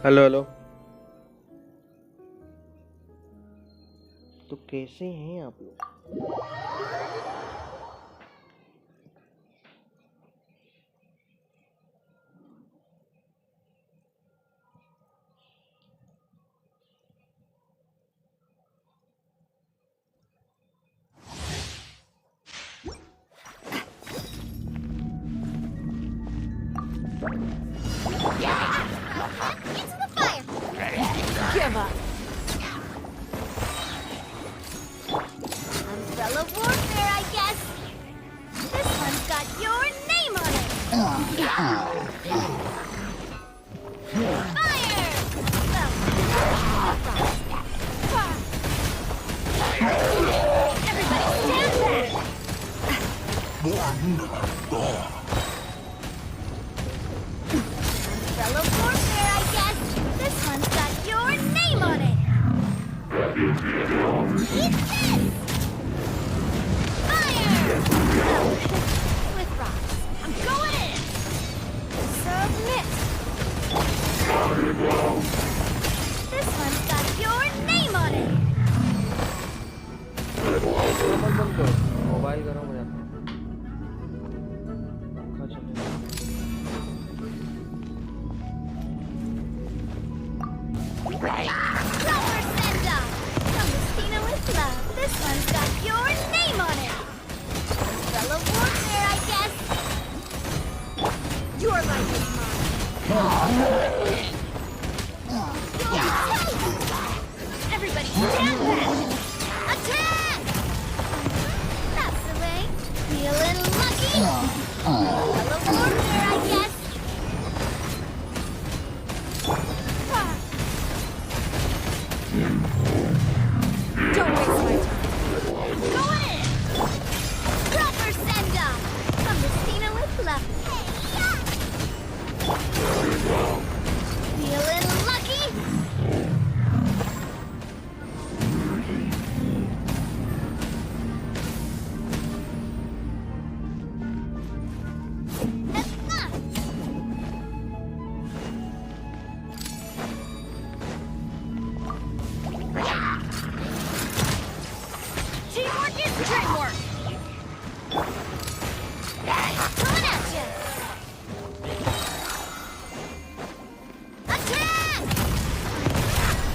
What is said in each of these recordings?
Hello hello. तो कैसे हैं आप लोग? Into the fire! Give up! Umbrella warfare, I guess! This one's got your name on it! Fire! Everybody stand back! Umbrella warfare, I guess! This one's got your name on it! Eat this! Fire! With rocks. I'm going in! Submit! This one's got your name on it! Mobile गरम हो जाता है। पंखा चलेगा। Proper send-off! From Christina with love. This one's got your name on it! Umbrella warfare, I guess! Your life is mine! Everybody stand back! Attack! That's the way. Feeling lucky? Umbrella warfare, I guess! Don't waste my time. Go in! Proper send-off! From Christina with love. Hey, yeah! Feeling lucky? Teamwork is dreamwork! Coming at you! Attack!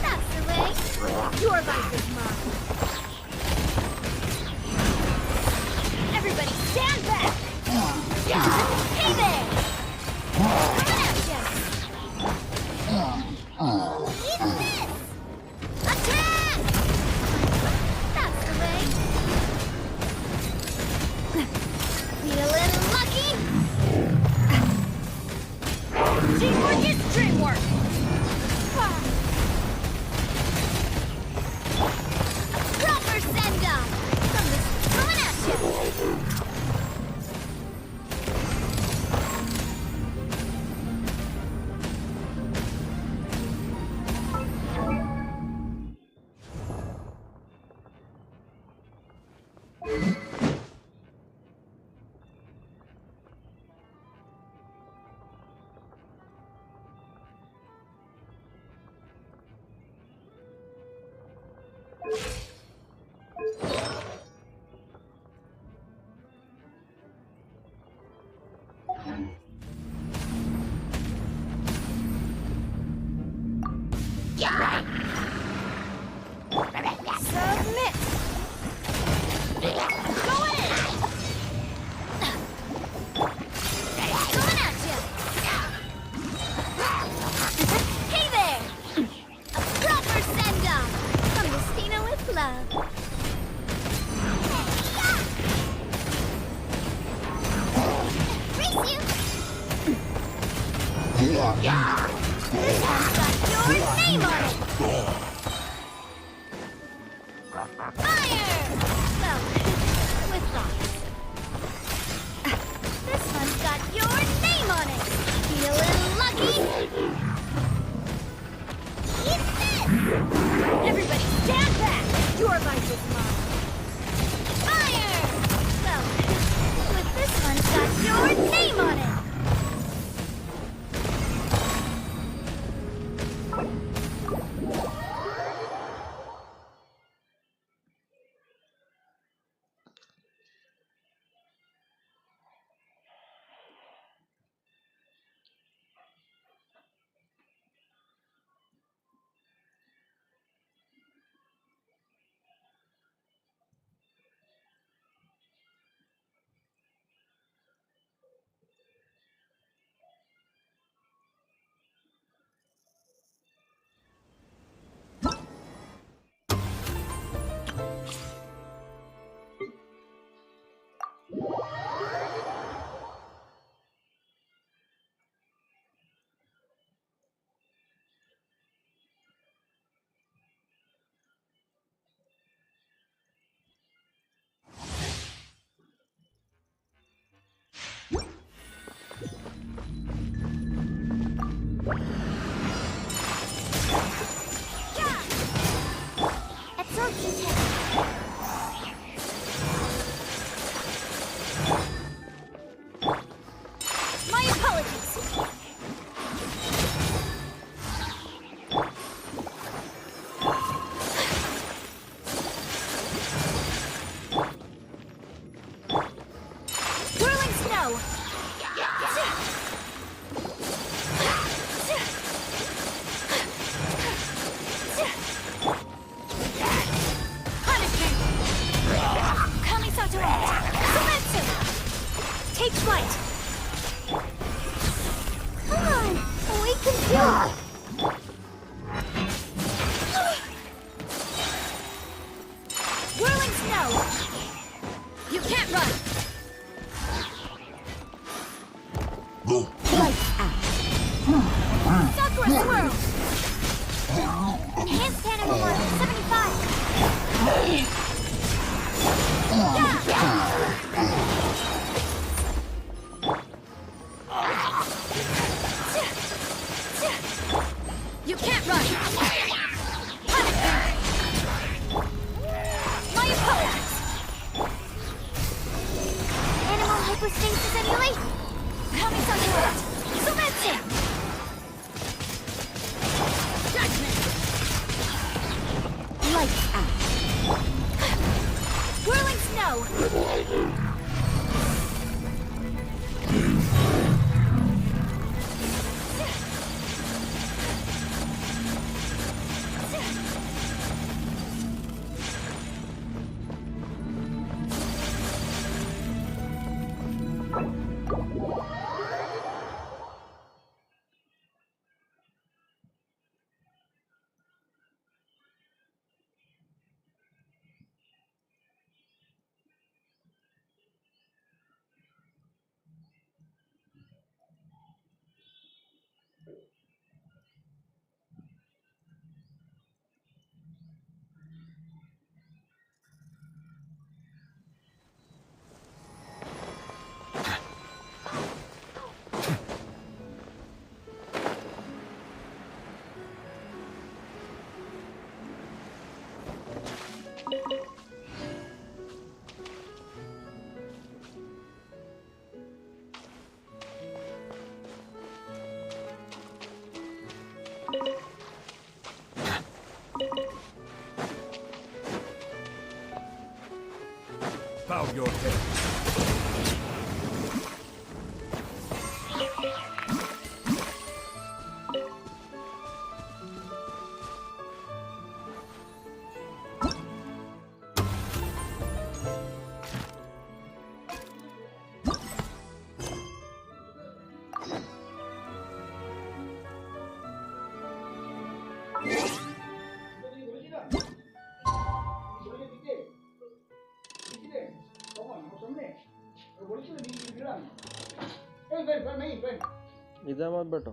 That's the way. Your life is mine. Everybody stand back! Hey there! Coming at you! Eat this! Attack! That's the way. Feeling lucky? Teamwork is dreamwork! Proper send-off! From the coming at you! Submit! Go in! Coming at you! Hey there! A proper send-off! From Christina with love. Race you! This one's got your name on it! Fire! Well, with thoughts. This one's got your name on it! Feeling lucky? Eat this! Everybody stand back! Your life is mine! Fire! Well, with this one's got your name on it! My apologies. Whirling snow. Punishment. Kamisato. Sumetsu. Take flight. Come on, we can do it. Whirling snow. You can't run. Lights out. Sakura swirl. Enhanced animal mark 75. You can't run. Punishment. My apologies. Animal hypostasis emulation. Kamisato. Sumetsu. Judgment. Lights out. Whirling snow. Bow your head. इधर मत बैठो।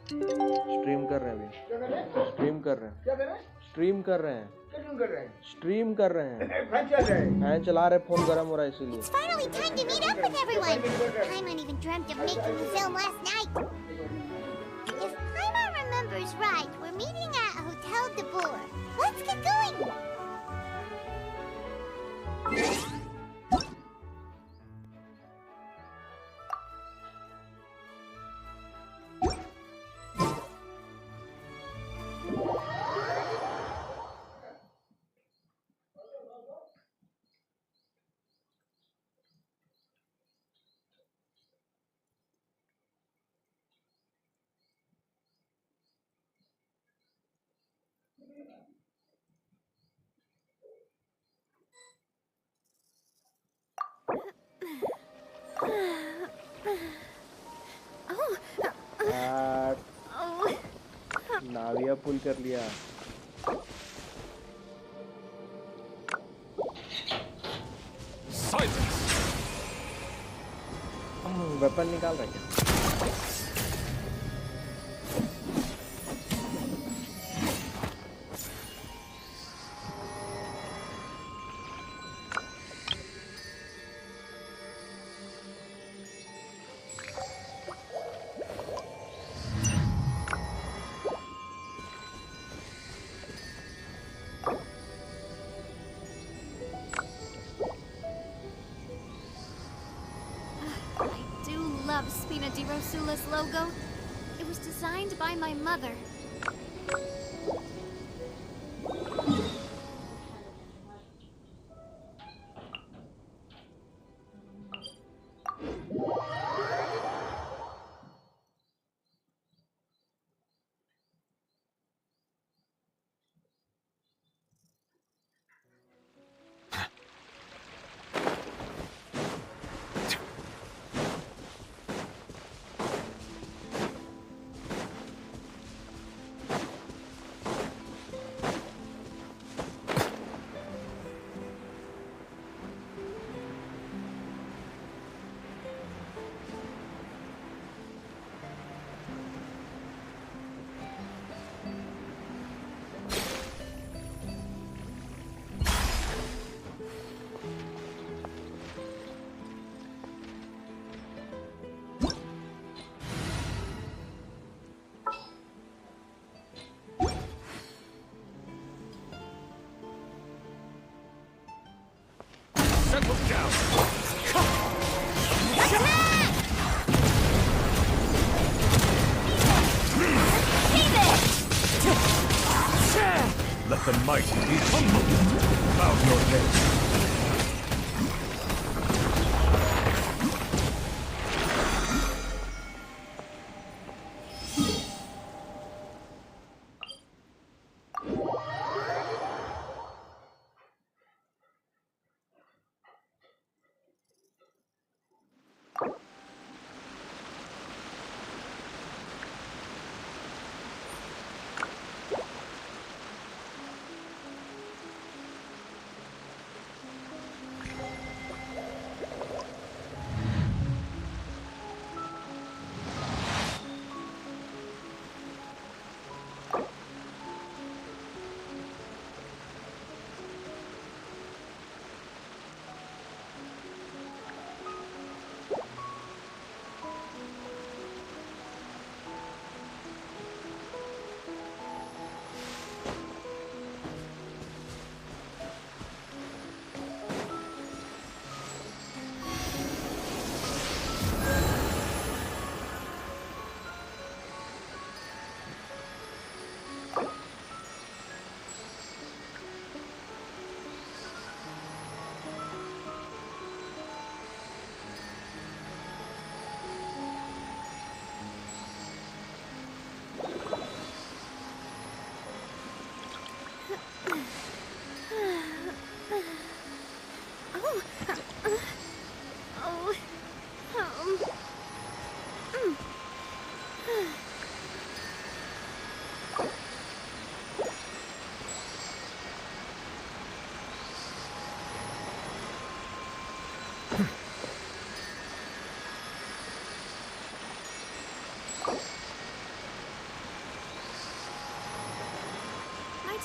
Stream कर रहे हैं अभी। क्या कर रहे हैं? स्ट्रीम कर रहे हैं। क्या कर रहे हैं? स्ट्रीम कर रहे हैं। क्या क्यों कर रहे हैं? स्ट्रीम कर रहे हैं। फैन चल रहा है। फैन चला रहे, फोन गर्म हो रहा है इसीलिए। It's finally time to meet up with everyone. Paimon even dreamt of making the film last night. If Paimon remembers right, we're meeting at Hotel de Boer. Let's get going. नाविया पुल कर लिया। Silence! Weapon निकाल रहा है क्या? Love Spina di Rosula's logo. It was designed by my mother. Settle down! Let the mighty be humble! Bow your head!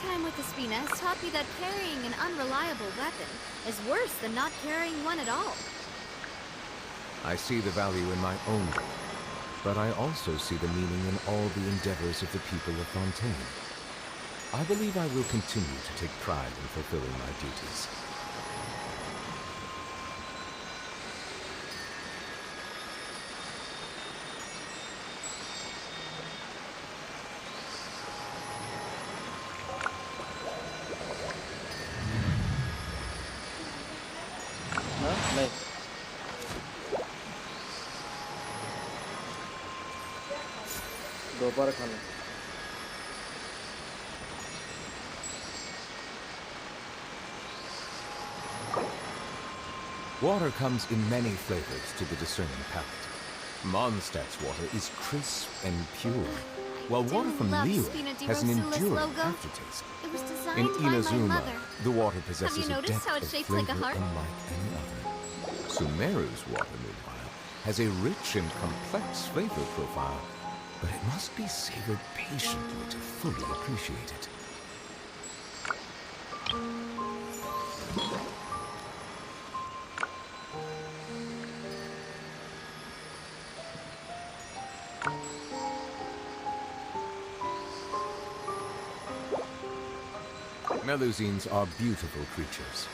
time with the Spina has taught me that carrying an unreliable weapon is worse than not carrying one at all. I see the value in my own work, but I also see the meaning in all the endeavors of the people of Fontaine. I believe I will continue to take pride in fulfilling my duties. हाँ नहीं दोपहर खाना Water comes in many flavors to the discerning palate. Mondstadt's water is crisp and pure, while water from Liyue has an enduring aftertaste. It was In designed by my Inazuma, mother. the water possesses a noticed depth how it's of shaped flavor like a heart? unlike any other. Sumeru's water, meanwhile, has a rich and complex flavor profile, but it must be savored patiently to fully appreciate it. Melusines are beautiful creatures.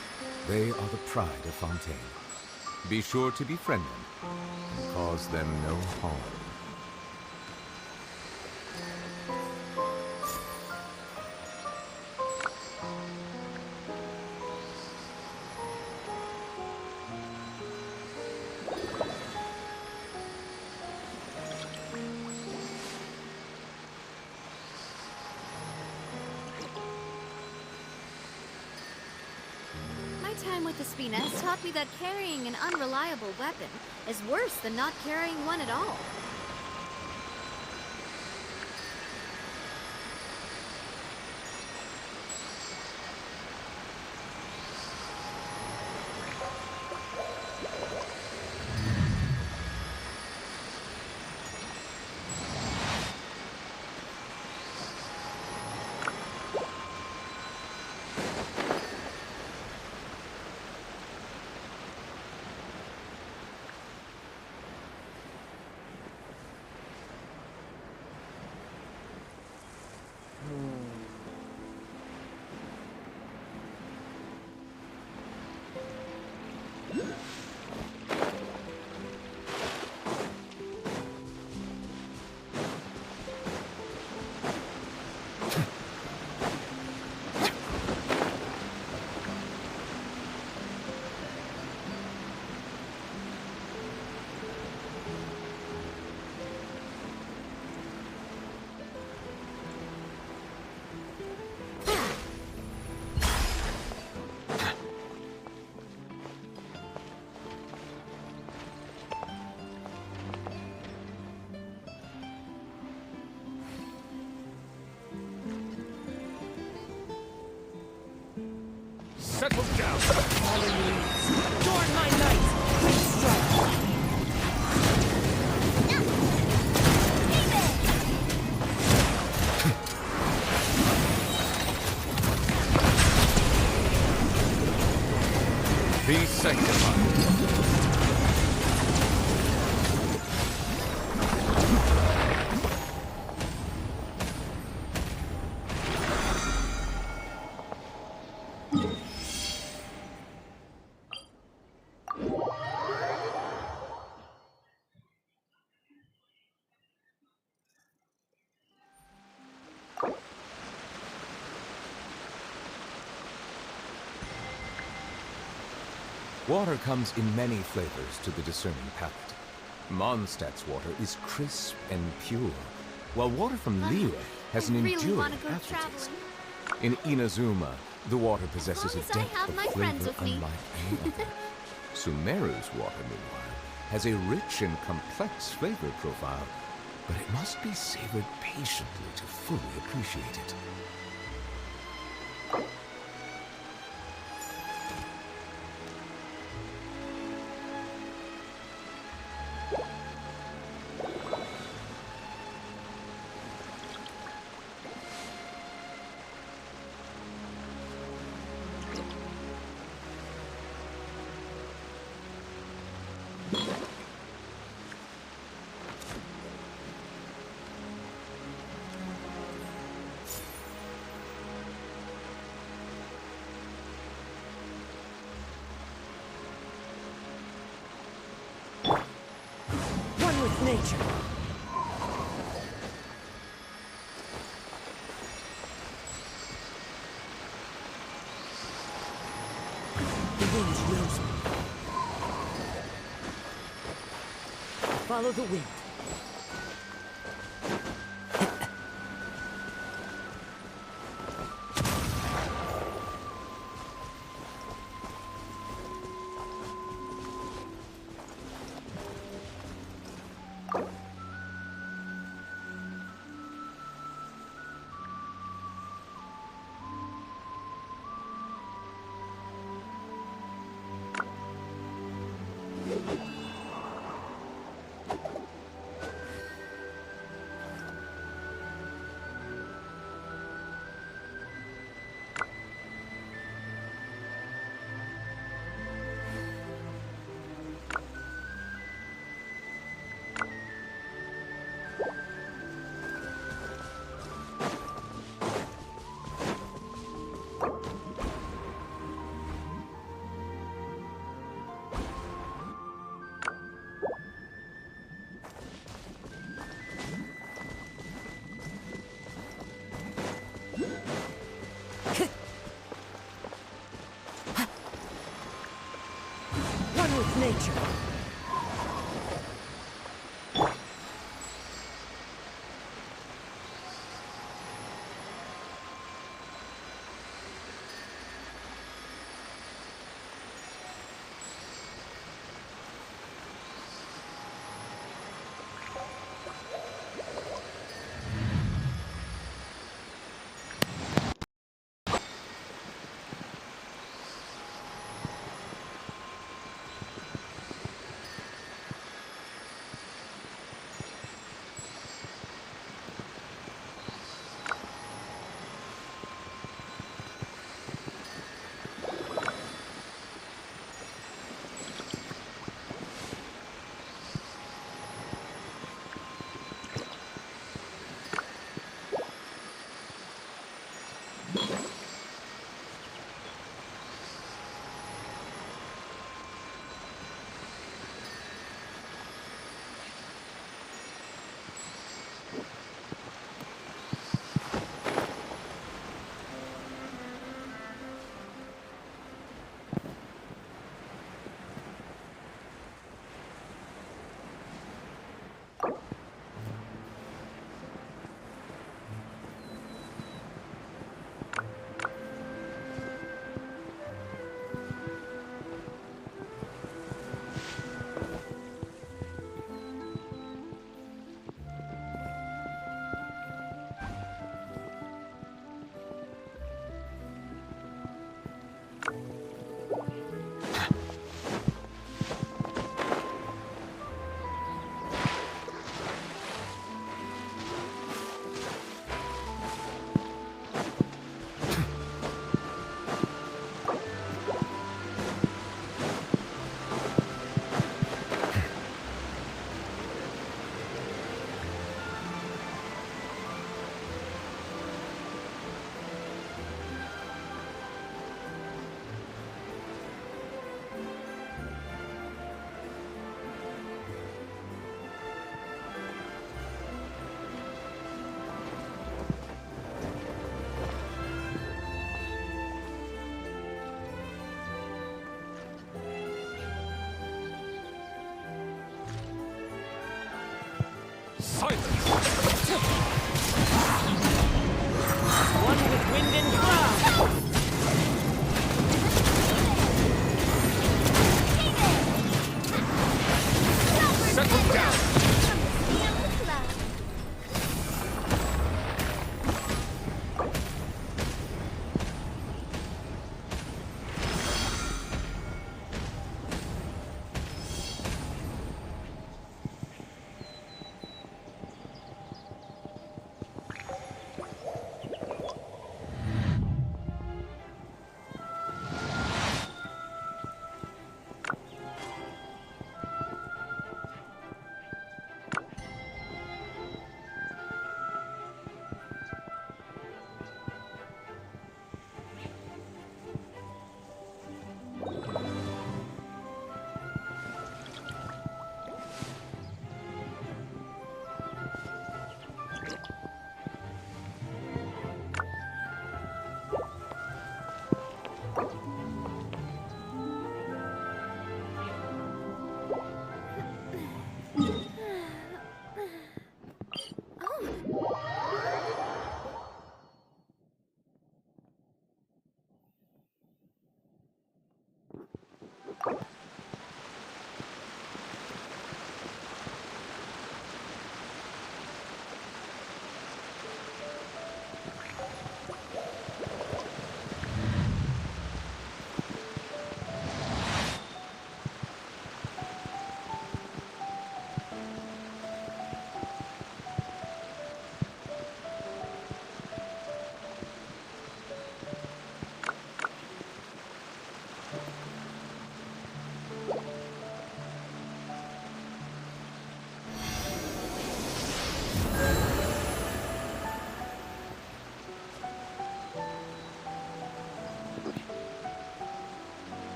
They are the pride of Fontaine. Be sure to befriend them and cause them no harm. My time with the Spina has taught me that carrying an unreliable weapon is worse than not carrying one at all. Settle down. Adorn my knight! Great strike! Be sanctified. Water comes in many flavors to the discerning palate. Mondstadt's water is crisp and pure, while water from Liyue has an I really enduring wanna go aftertaste. traveling. In Inazuma, the water possesses a As long as I depth have of my friends flavor with me. unlike any other. Sumeru's water, meanwhile, has a rich and complex flavor profile, but it must be savored patiently to fully appreciate it. nature. The wind knows me. Follow the wind. One with nature. Silence! One with wind and cloud. Settle down!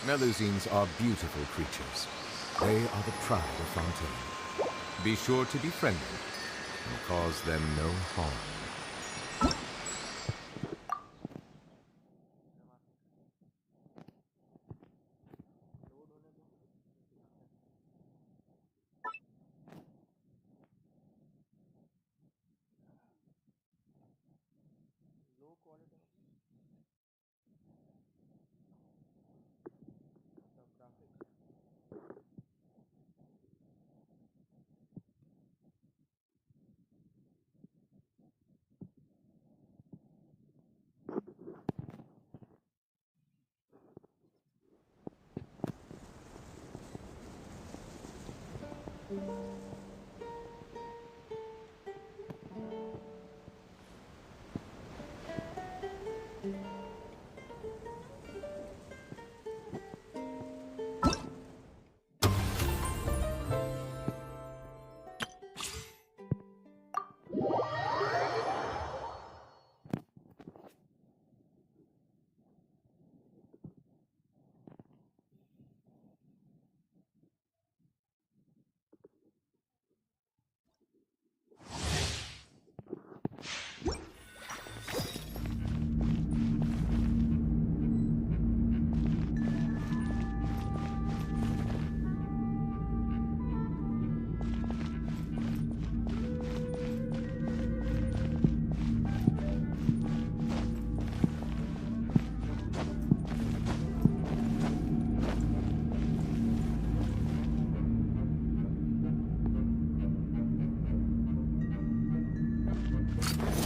Melusines are beautiful creatures. They are the pride of Fontaine. Be sure to be friendly and cause them no harm.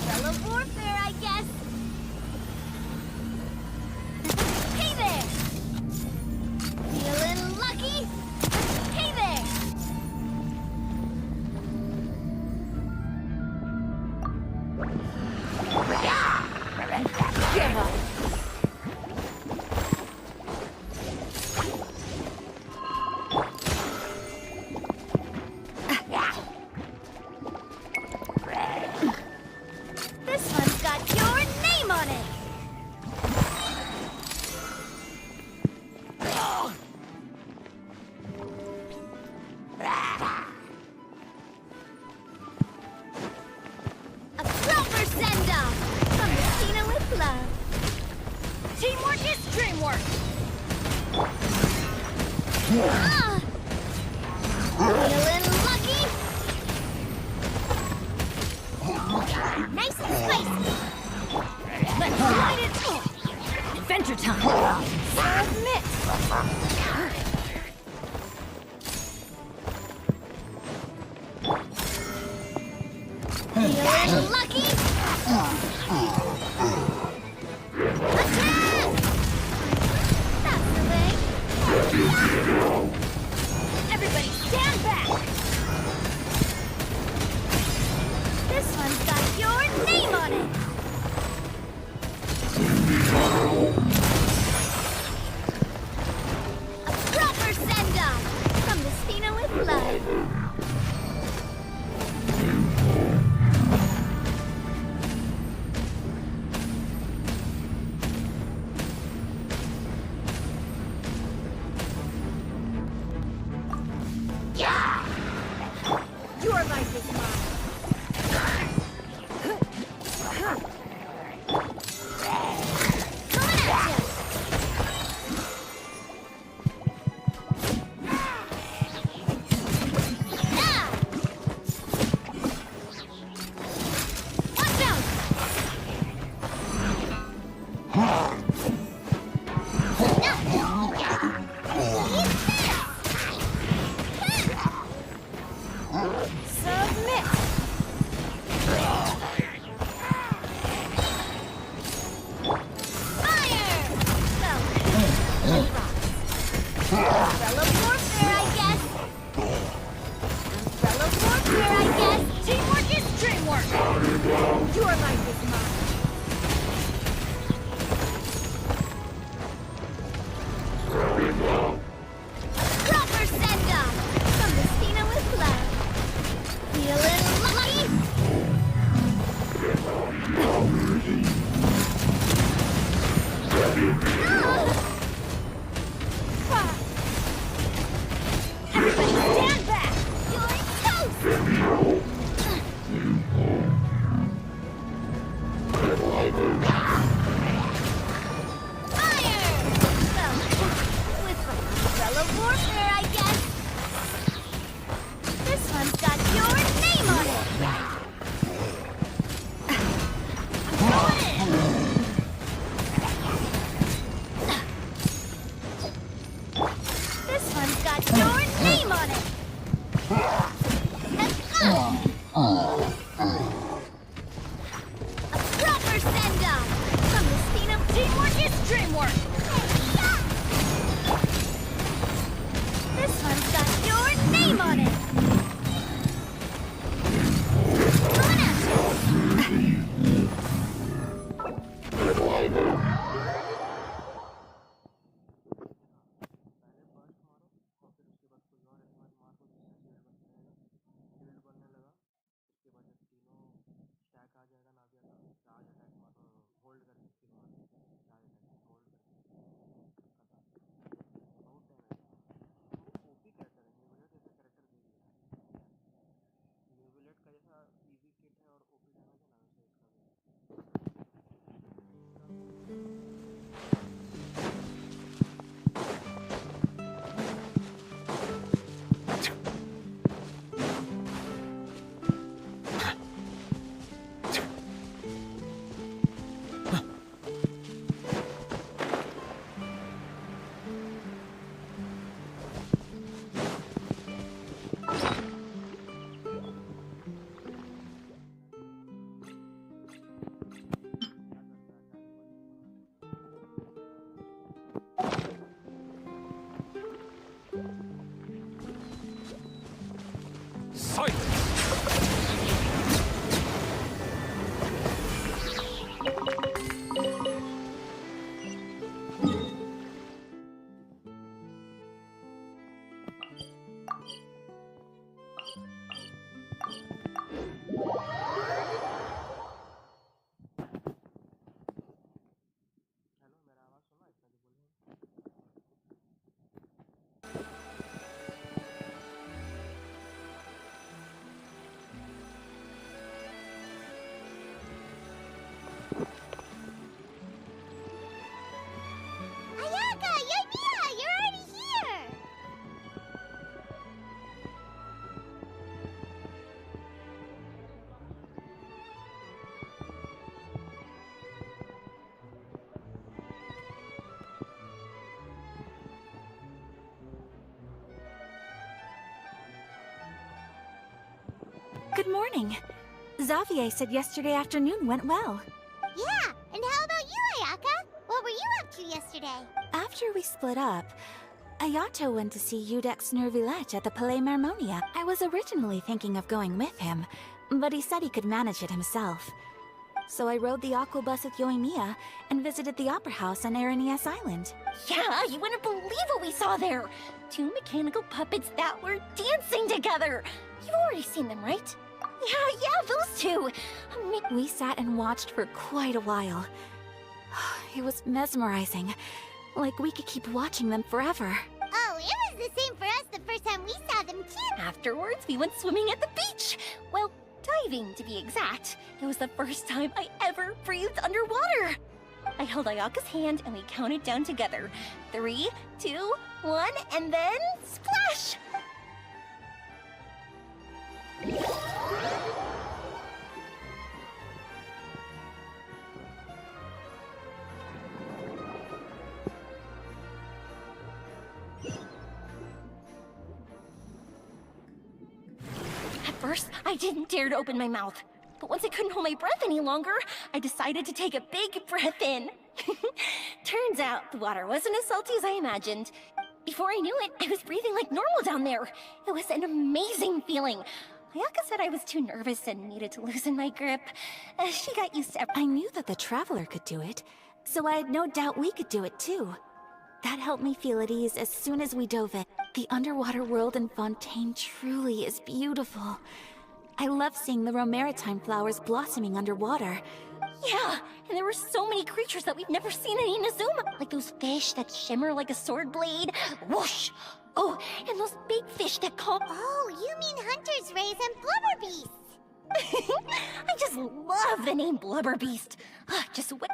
Fellow warfare, I guess. Hey there! Feeling lucky? Hey there! This one's got your name on it! A proper send-off from Messina with love. Teamwork is dreamwork! Feeling lucky? Nice and spicy! Let's light it up! Adventure time! Submit! Feeling lucky? Attack! That's the way. Everybody stand back! This one's got your name on it! A proper send-off from Messina with love. Your life is mine. Coming at you. Yeah. Watch out. Submit. Fire! Fellow warfare, I guess. Fellow warfare, I guess. Teamwork is dreamwork. Your life is mine. Proper send-off from Messina with love. Feeling lucky? Fire! Well, with my umbrella warfare, I guess. This one's got your name on it. I'm going in. This one's got your name on it. A proper send-off. From the scene of teamwork is dreamwork. This one's got your name on it. Coming at you. Good morning. Xavier said yesterday afternoon went well. Yeah, and how about you, Ayaka? What were you up to yesterday? After we split up, Ayato went to see Udex Nervillette at the Palais Marmonia. I was originally thinking of going with him, but he said he could manage it himself. So I rode the aqua bus with Yoimiya and visited the Opera House on Aranias Island. Yeah, you wouldn't believe what we saw there. 2 mechanical puppets that were dancing together. You've already seen them, right? Yeah, those two. We sat and watched for quite a while. It was mesmerizing. Like we could keep watching them forever. Oh, it was the same for us the first time we saw them too. Afterwards, we went swimming at the beach. Well, diving to be exact. It was the first time I ever breathed underwater. I held Ayaka's hand and we counted down together. 3, 2, 1, and then splash! At first, I didn't dare to open my mouth. But once I couldn't hold my breath any longer, I decided to take a big breath in. Turns out the water wasn't as salty as I imagined. Before I knew it, I was breathing like normal down there. It was an amazing feeling. Ayaka said I was too nervous and needed to loosen my grip. She got used to I knew that the Traveler could do it, so I had no doubt we could do it too. That helped me feel at ease as soon as we dove in. The underwater world in Fontaine truly is beautiful. I love seeing the romaritime flowers blossoming underwater. Yeah, and there were so many creatures that we've never seen in Inazuma. Like those fish that shimmer like a sword blade. Whoosh! Oh, and those big fish that call... Oh, you mean Hunter's Rays and Blubber Beasts. I just love the name Blubber Beast. Just wait.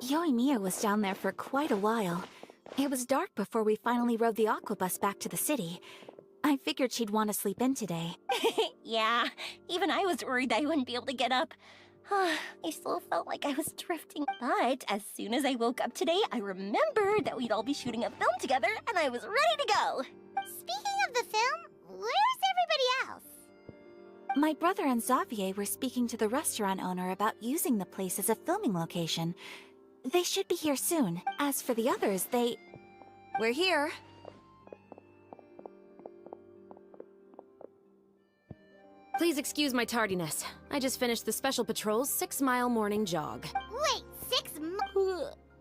Yoimiya was down there for quite a while. It was dark before we finally rode the aquabus back to the city. I figured she'd want to sleep in today. Yeah, even I was worried I wouldn't be able to get up. I still felt like I was drifting. But as soon as I woke up today, I remembered that we'd all be shooting a film together, and I was ready to go. Speaking of the film, where's everybody else? My brother and Xavier were speaking to the restaurant owner about using the place as a filming location. They should be here soon. As for the others, We're here. Please excuse my tardiness. I just finished the Special Patrol's 6-mile morning jog. Wait, 6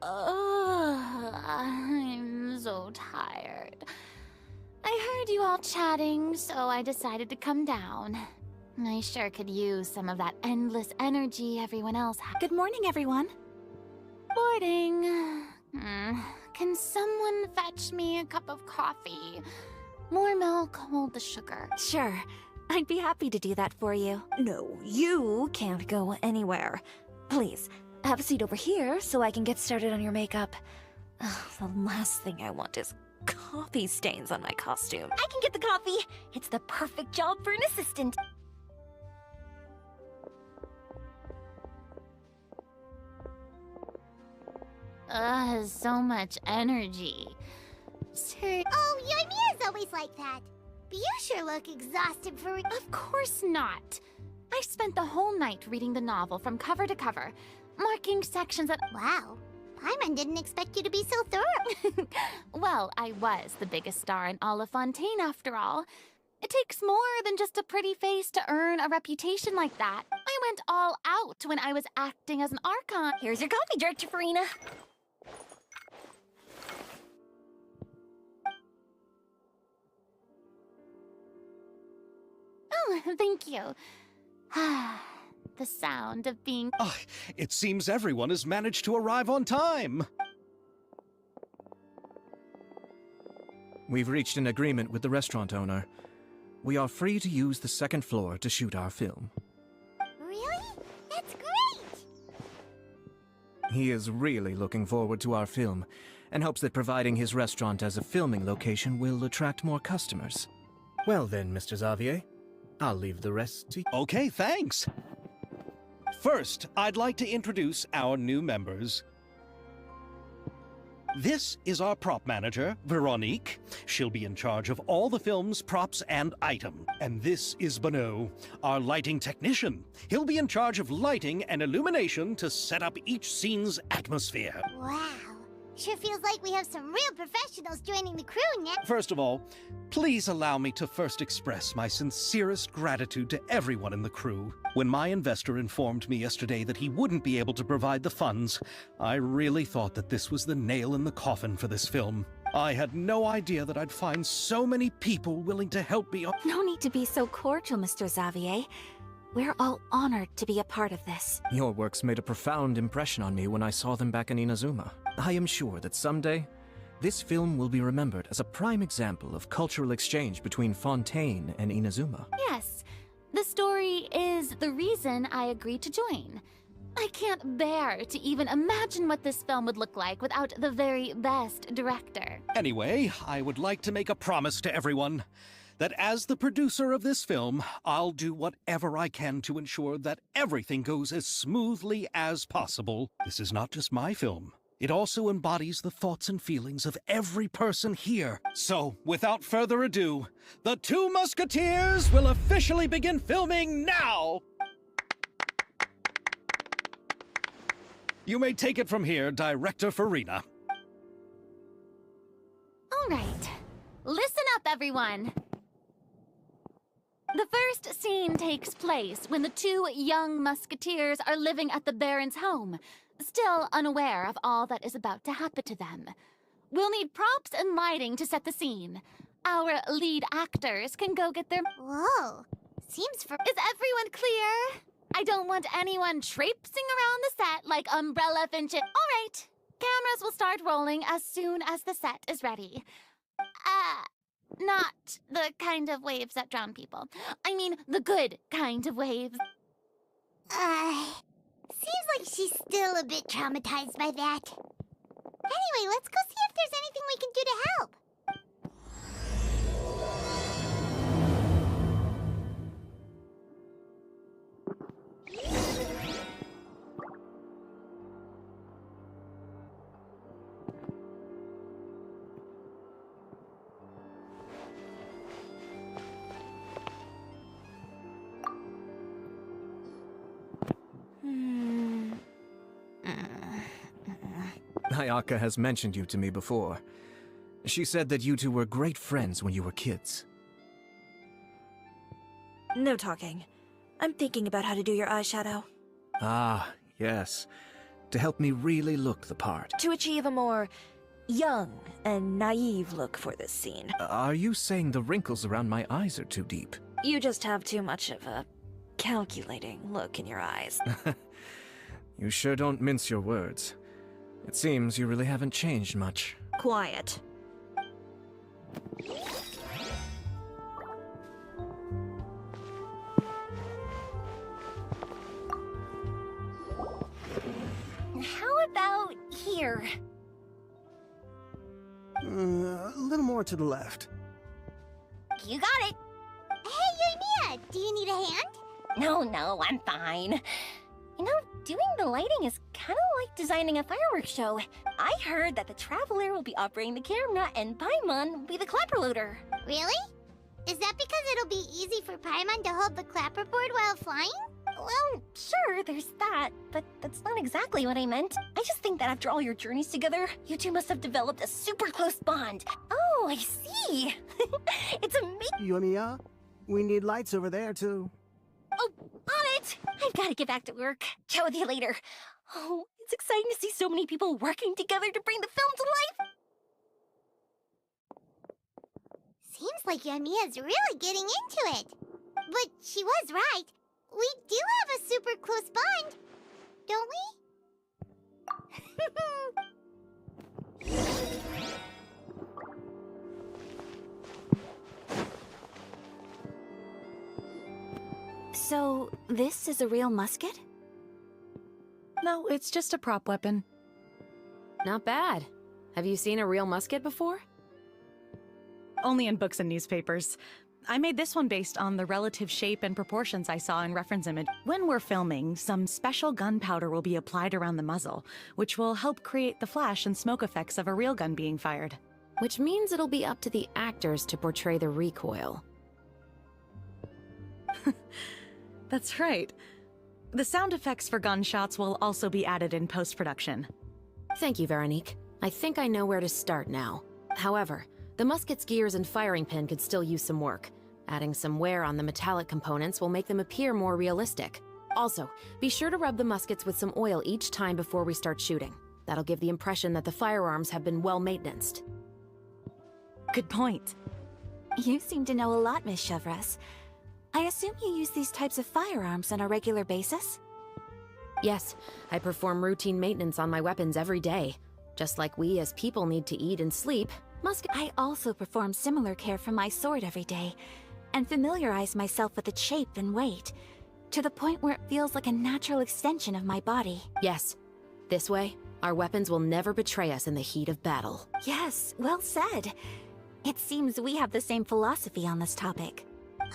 I'm so tired. I heard you all chatting, so I decided to come down. I sure could use some of that endless energy everyone else has. Good morning, everyone. Morning. Can someone fetch me a cup of coffee? More milk, hold the sugar. Sure. I'd be happy to do that for you. No, you can't go anywhere. Please, have a seat over here so I can get started on your makeup. The last thing I want is coffee stains on my costume. I can get the coffee. It's the perfect job for an assistant. So much energy. Sir, Oh, Yoimiya's always like that. But you sure look exhausted for... of course not. I spent the whole night reading the novel from cover to cover, marking sections that... Wow. Paimon didn't expect you to be so thorough. Well, I was the biggest star in all of Fontaine, after all. It takes more than just a pretty face to earn a reputation like that. I went all out when I was acting as an Archon. Here's your coffee, Director Farina. Oh, thank you. The sound of being... Oh, it seems everyone has managed to arrive on time. We've reached an agreement with the restaurant owner. We are free to use the second floor to shoot our film. Really? That's great! He is really looking forward to our film, and hopes that providing his restaurant as a filming location will attract more customers. Well then, Mr. Xavier, I'll leave the rest to you. Okay, thanks. First, I'd like to introduce our new members. This is our prop manager, Veronique. She'll be in charge of all the film's props and item. And this is Bono, our lighting technician. He'll be in charge of lighting and illumination to set up each scene's atmosphere. Wow. Sure feels like we have some real professionals joining the crew now. First of all, please allow me to first express my sincerest gratitude to everyone in the crew. When my investor informed me yesterday that he wouldn't be able to provide the funds, I really thought that this was the nail in the coffin for this film. I had no idea that I'd find so many people willing to help me. No need to be so cordial, Mr. Xavier. We're all honored to be a part of this. Your works made a profound impression on me when I saw them back in Inazuma. I am sure that someday, this film will be remembered as a prime example of cultural exchange between Fontaine and Inazuma. Yes, the story is the reason I agreed to join. I can't bear to even imagine what this film would look like without the very best director. Anyway, I would like to make a promise to everyone that as the producer of this film, I'll do whatever I can to ensure that everything goes as smoothly as possible. This is not just my film. It also embodies the thoughts and feelings of every person here. So, without further ado, The Two Musketeers will officially begin filming now! You may take it from here, Director Farina. All right, listen up, everyone. The first scene takes place when the two young musketeers are living at the Baron's home, still unaware of all that is about to happen to them. We'll need props and lighting to set the scene. Our lead actors can go get their... Whoa. Seems for... Is everyone clear? I don't want anyone traipsing around the set like umbrella finches. All right. Cameras will start rolling as soon as the set is ready. Not the kind of waves that drown people. I mean, the good kind of waves. Seems like she's still a bit traumatized by that. Anyway, let's go see if there's anything we can do to help. Ayaka has mentioned you to me before. She said that you two were great friends when you were kids. No talking. I'm thinking about how to do your eyeshadow. Ah, yes. To help me really look the part. To achieve a more young and naive look for this scene. Are you saying the wrinkles around my eyes are too deep? You just have too much of a calculating look in your eyes. You sure don't mince your words. It seems you really haven't changed much. Quiet. How about here? A little more to the left. You got it. Hey, Yoimiya, do you need a hand? No, I'm fine. You know, doing the lighting is kind of like designing a fireworks show. I heard that the Traveler will be operating the camera and Paimon will be the clapper loader. Really? Is that because it'll be easy for Paimon to hold the clapperboard while flying? Well, sure, there's that, but that's not exactly what I meant. I just think that after all your journeys together, you two must have developed a super close bond. Oh, I see. It's amazing. Yoimiya, we need lights over there, too. Oh, on it! I've got to get back to work. Chat with you later. Oh, it's exciting to see so many people working together to bring the film to life. Seems like Yoimiya's really getting into it. But she was right. We do have a super close bond, don't we? So, this is a real musket? No, it's just a prop weapon. Not bad. Have you seen a real musket before? Only in books and newspapers. I made this one based on the relative shape and proportions I saw in reference image. When we're filming, some special gunpowder will be applied around the muzzle, which will help create the flash and smoke effects of a real gun being fired. Which means it'll be up to the actors to portray the recoil. That's right. The sound effects for gunshots will also be added in post-production. Thank you, Veronique. I think I know where to start now. However, the musket's gears and firing pin could still use some work. Adding some wear on the metallic components will make them appear more realistic. Also, be sure to rub the muskets with some oil each time before we start shooting. That'll give the impression that the firearms have been well maintained. Good point. You seem to know a lot, Miss Chevres. I assume you use these types of firearms on a regular basis? Yes, I perform routine maintenance on my weapons every day. Just like we as people need to eat and sleep, I also perform similar care for my sword every day, and familiarize myself with its shape and weight, to the point where it feels like a natural extension of my body. Yes. This way, our weapons will never betray us in the heat of battle. Yes, well said. It seems we have the same philosophy on this topic.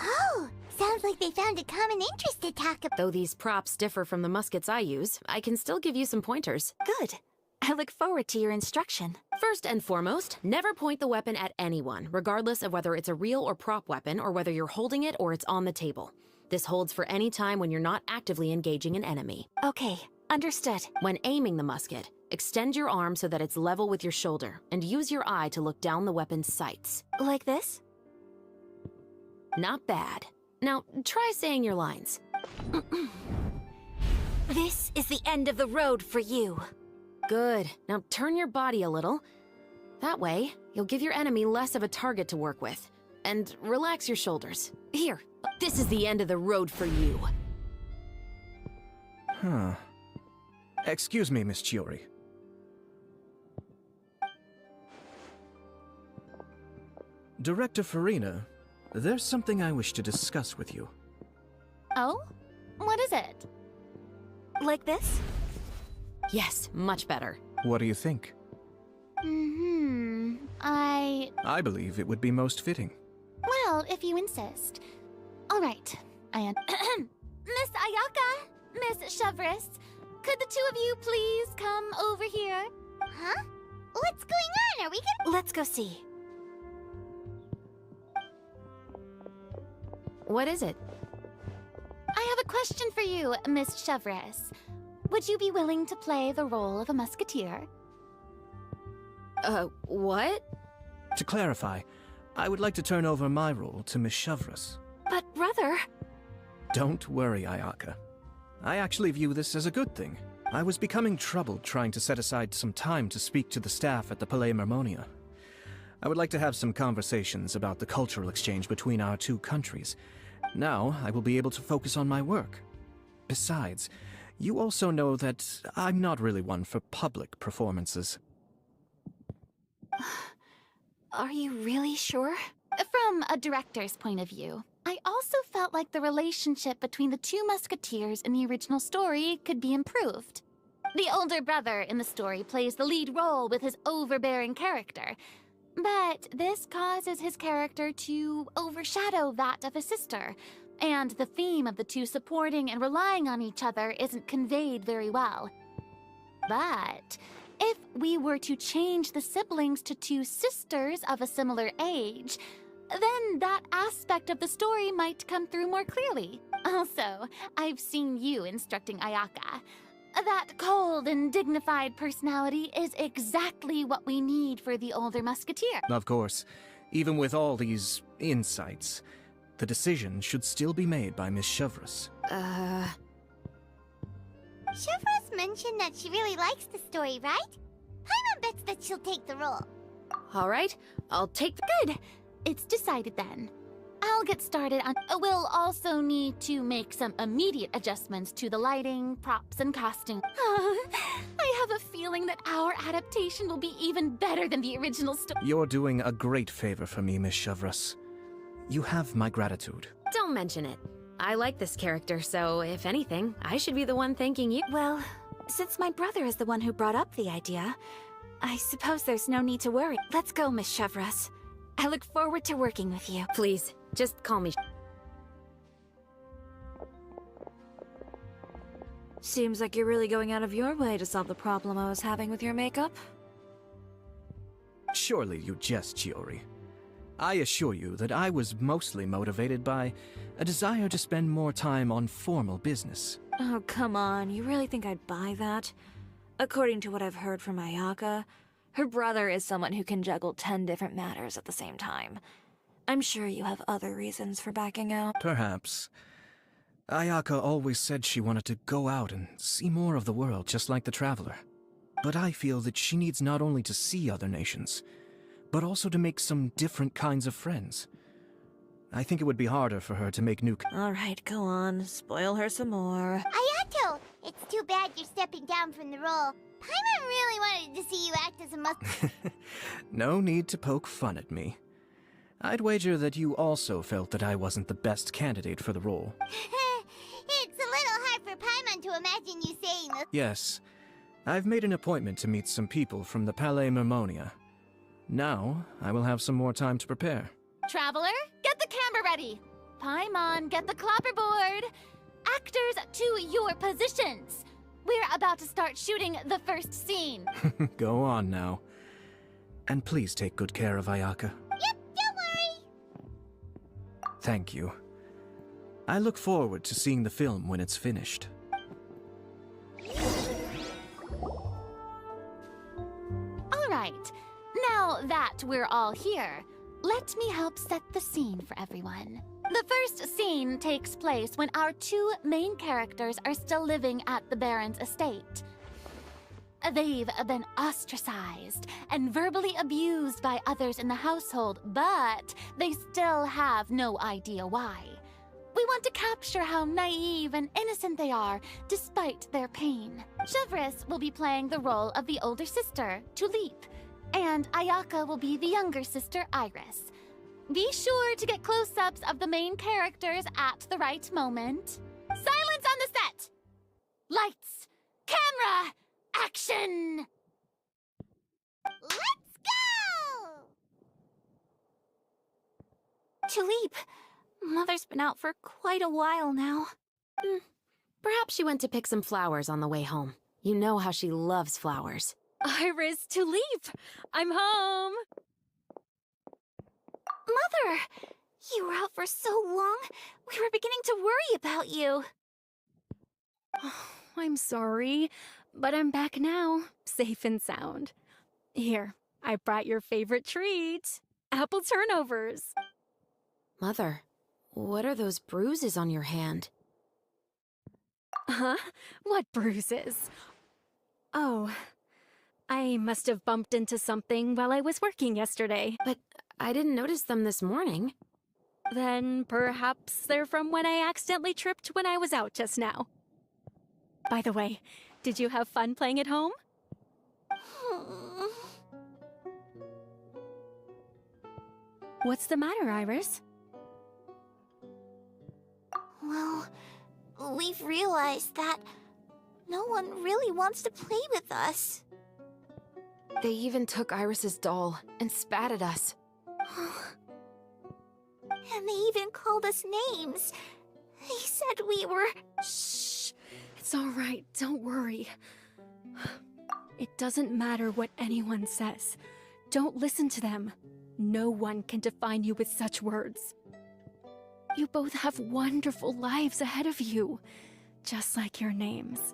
Oh, sounds like they found a common interest to talk about. Though these props differ from the muskets I use, I can still give you some pointers. Good. I look forward to your instruction. First and foremost, never point the weapon at anyone, regardless of whether it's a real or prop weapon or whether you're holding it or it's on the table. This holds for any time when you're not actively engaging an enemy. Okay, understood. When aiming the musket, extend your arm so that it's level with your shoulder, and use your eye to look down the weapon's sights. Like this? Not bad. Now, try saying your lines. This is the end of the road for you. Good. Now turn your body a little. That way, you'll give your enemy less of a target to work with. And relax your shoulders. Here, this is the end of the road for you. Huh. Excuse me, Miss Chiori. Director Farina, there's something I wish to discuss with you. Oh? What is it? Like this? Yes, much better. What do you think? I believe it would be most fitting. Well, if you insist. All right. Miss Ayaka, Miss Chevris, could the two of you please come over here? Huh? What's going on? Are we gonna— Let's go see. What is it? I have a question for you, Miss Chevris. Would you be willing to play the role of a musketeer? What? To clarify, I would like to turn over my role to Miss Chevris. But brother... Don't worry, Ayaka. I actually view this as a good thing. I was becoming troubled trying to set aside some time to speak to the staff at the Palais Mermonia. I would like to have some conversations about the cultural exchange between our two countries. Now, I will be able to focus on my work. Besides, you also know that I'm not really one for public performances. Are you really sure? From a director's point of view, I also felt like the relationship between the two musketeers in the original story could be improved. The older brother in the story plays the lead role with his overbearing character, but this causes his character to overshadow that of his sister, and the theme of the two supporting and relying on each other isn't conveyed very well. But if we were to change the siblings to two sisters of a similar age, then that aspect of the story might come through more clearly. Also, I've seen you instructing Ayaka. That cold and dignified personality is exactly what we need for the older musketeer. Of course, even with all these insights, the decision should still be made by Miss Chevris. Chevris mentioned that she really likes the story, right? Paimon bets that she'll take the role. All right, I'll take the... Good. It's decided then. I'll get started on... We'll also need to make some immediate adjustments to the lighting, props, and costume. I have a feeling that our adaptation will be even better than the original story. You're doing a great favor for me, Miss Chevris. You have my gratitude. Don't mention it. I like this character, so if anything, I should be the one thanking you. Well, since my brother is the one who brought up the idea, I suppose there's no need to worry. Let's go, Miss Chevris. I look forward to working with you. Please, just call me. Seems like you're really going out of your way to solve the problem I was having with your makeup. Surely you jest, Chiori. I assure you that I was mostly motivated by a desire to spend more time on formal business. Oh, come on. You really think I'd buy that? According to what I've heard from Ayaka, her brother is someone who can juggle 10 different matters at the same time. I'm sure you have other reasons for backing out. Perhaps. Ayaka always said she wanted to go out and see more of the world, just like the Traveler. But I feel that she needs not only to see other nations, but also to make some different kinds of friends. I think it would be harder for her to make new... Alright, go on. Spoil her some more. Ayato! It's too bad you're stepping down from the role. Paimon really wanted to see you act as a No need to poke fun at me. I'd wager that you also felt that I wasn't the best candidate for the role. It's a little hard for Paimon to imagine you saying this. Yes. I've made an appointment to meet some people from the Palais Mermonia. Now, I will have some more time to prepare. Traveler, get the camera ready. Paimon, get the clapperboard. Actors, to your positions. We're about to start shooting the first scene. Go on now. And please take good care of Ayaka. Yep, don't worry. Thank you. I look forward to seeing the film when it's finished. All right. Now that we're all here, let me help set the scene for everyone. The first scene takes place when our two main characters are still living at the Baron's estate. They've been ostracized and verbally abused by others in the household, but they still have no idea why. We want to capture how naive and innocent they are, despite their pain. Chevres will be playing the role of the older sister, Tulip, and Ayaka will be the younger sister, Iris. Be sure to get close-ups of the main characters at the right moment. Silence on the set! Lights! Camera! Action! Let's go! Tulip, Mother's been out for quite a while now. Perhaps she went to pick some flowers on the way home. You know how she loves flowers. Iris, Tulip! I'm home! Mother! You were out for so long, we were beginning to worry about you. I'm sorry, but I'm back now, safe and sound. Here, I brought your favorite treat. Apple turnovers. Mother, what are those bruises on your hand? Huh? What bruises? Oh, I must have bumped into something while I was working yesterday. But I didn't notice them this morning. Then perhaps they're from when I accidentally tripped when I was out just now. By the way, did you have fun playing at home? What's the matter, Iris? Well, we've realized that no one really wants to play with us. They even took Iris's doll and spat at us. And they even called us names. They said we were... Shh! It's all right, don't worry. It doesn't matter what anyone says. Don't listen to them. No one can define you with such words. You both have wonderful lives ahead of you. Just like your names.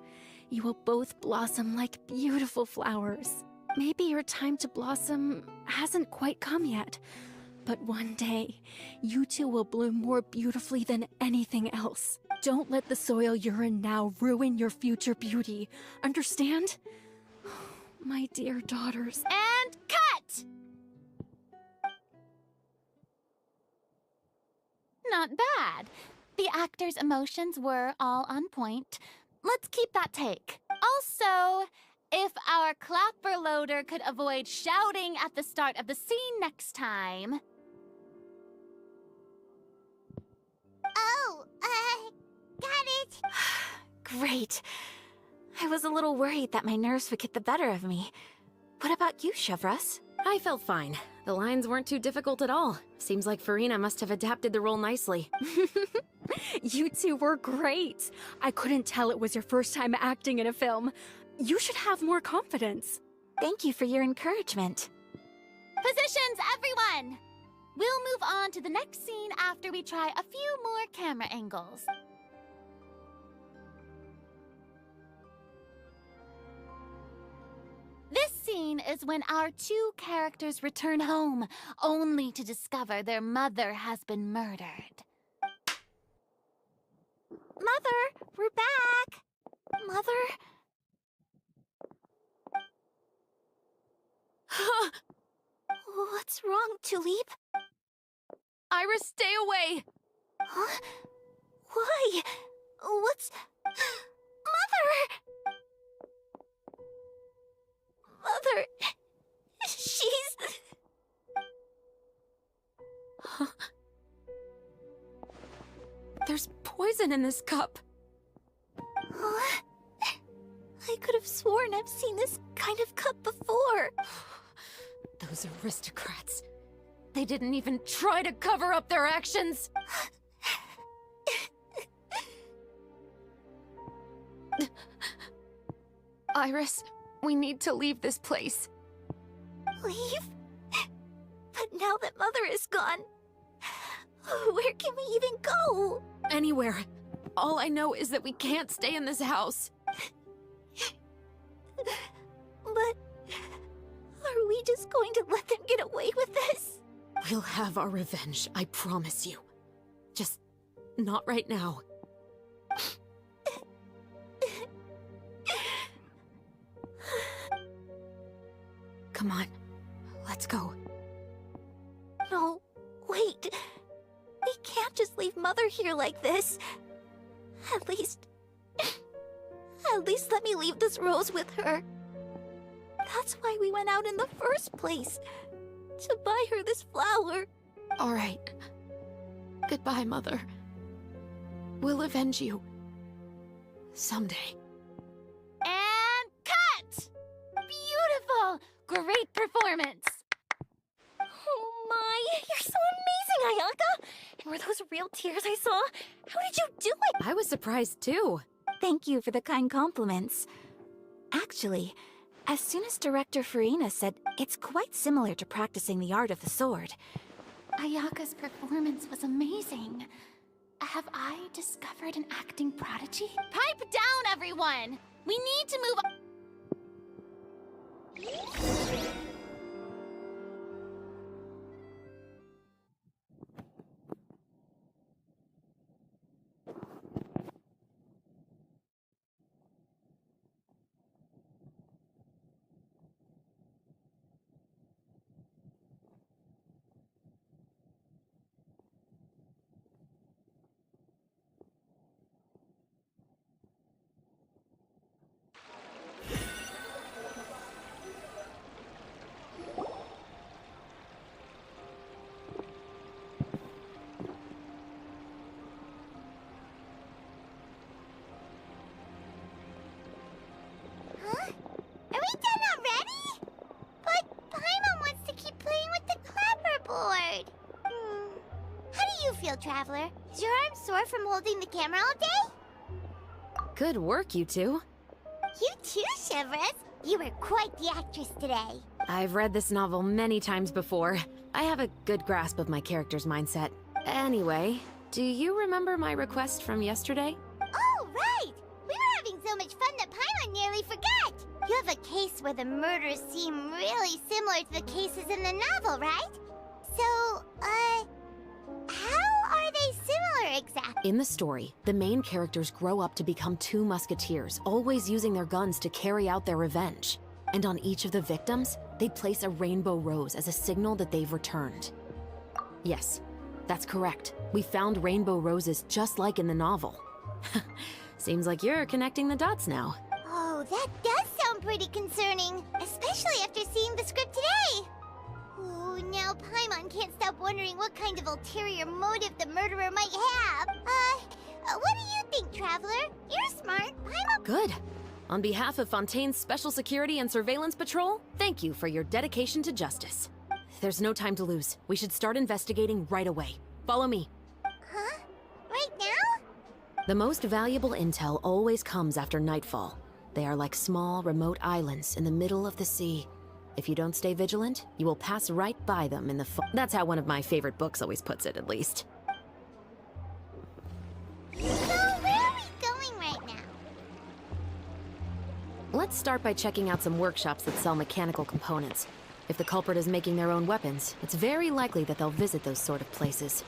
You will both blossom like beautiful flowers. Maybe your time to blossom hasn't quite come yet. But one day, you two will bloom more beautifully than anything else. Don't let the soil you're in now ruin your future beauty. Understand? My dear daughters. And cut! Not bad. The actors' emotions were all on point. Let's keep that take. Also, if our clapper loader could avoid shouting at the start of the scene next time... Oh, got it. Great. I was a little worried that my nerves would get the better of me. What about you, Chevres? I felt fine. The lines weren't too difficult at all. Seems like Farina must have adapted the role nicely. You two were great. I couldn't tell it was your first time acting in a film. You should have more confidence. Thank you for your encouragement. Positions, everyone! We'll move on to the next scene after we try a few more camera angles. This scene is when our two characters return home, only to discover their mother has been murdered. Mother, we're back! Mother? What's wrong, Tulip? Iris, stay away! Huh? Why? What's... Mother! Mother... She's... There's poison in this cup. Huh? I could have sworn I've seen this kind of cup before. Those aristocrats. They didn't even try to cover up their actions. Iris, we need to leave this place. Leave? But now that Mother is gone, where can we even go? Anywhere. All I know is that we can't stay in this house. But are we just going to let them get away with this? We'll have our revenge, I promise you. Just Not right now. Come on, let's go. No, wait. We can't just leave Mother here like this. At least let me leave this rose with her. That's why we went out in the first place. To buy her this flower. All right. Goodbye, Mother. We'll avenge you. Someday. And cut! Beautiful! Great performance! Oh my, you're so amazing, Ayaka! And were those real tears I saw? How did you do it? I was surprised too. Thank you for the kind compliments. Actually, as soon as Director Farina said it's quite similar to practicing the art of the sword. Ayaka's performance was amazing. Have I discovered an acting prodigy? Pipe down, everyone! We need to move on. Huh? Are we done already? But Paimon wants to keep playing with the clapperboard. How do you feel, Traveler? Is your arm sore from holding the camera all day? Good work, you two. You too, Shivers. You were quite the actress today. I've read this novel many times before. I have a good grasp of my character's mindset. Anyway, do you remember my request from yesterday? Oh, right! We were having so much fun that Paimon nearly forgot! You have a case where the murders seem really similar to the cases in the novel, right? So, how are they similar exactly? In the story, the main characters grow up to become two musketeers, always using their guns to carry out their revenge. And on each of the victims, they place a rainbow rose as a signal that they've returned. Yes, that's correct. We found rainbow roses just like in the novel. Seems like you're connecting the dots now. Oh, that does sound pretty concerning, especially after seeing the script today. Ooh, now Paimon can't stop wondering what kind of ulterior motive the murderer might have. What do you think, Traveler? You're smart. Paimon... Good. On behalf of Fontaine's Special Security and Surveillance Patrol, thank you for your dedication to justice. There's no time to lose. We should start investigating right away. Follow me. Huh? Right now? The most valuable intel always comes after nightfall. They are like small, remote islands in the middle of the sea. If you don't stay vigilant, you will pass right by them in the That's how one of my favorite books always puts it, at least. So where are we going right now? Let's start by checking out some workshops that sell mechanical components. If the culprit is making their own weapons, it's very likely that they'll visit those sort of places.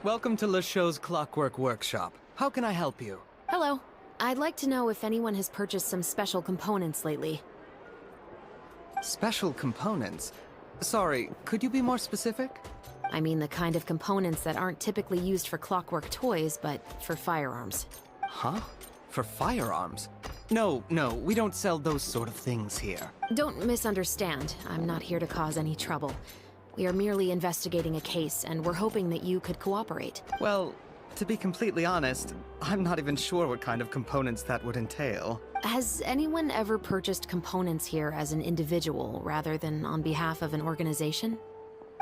Welcome to LeChaux's Clockwork Workshop. How can I help you? Hello. I'd like to know if anyone has purchased some special components lately. Special components? Sorry, could you be more specific? I mean the kind of components that aren't typically used for clockwork toys, but for firearms. Huh? For firearms? No, we don't sell those sort of things here. Don't misunderstand. I'm not here to cause any trouble. We are merely investigating a case, and we're hoping that you could cooperate. Well, to be completely honest, I'm not even sure what kind of components that would entail. Has anyone ever purchased components here as an individual rather than on behalf of an organization?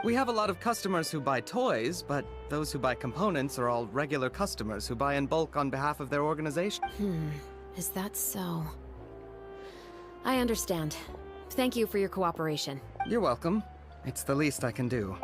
We have a lot of customers who buy toys, but those who buy components are all regular customers who buy in bulk on behalf of their organization. Is that so? I understand. Thank you for your cooperation. You're welcome. It's the least I can do.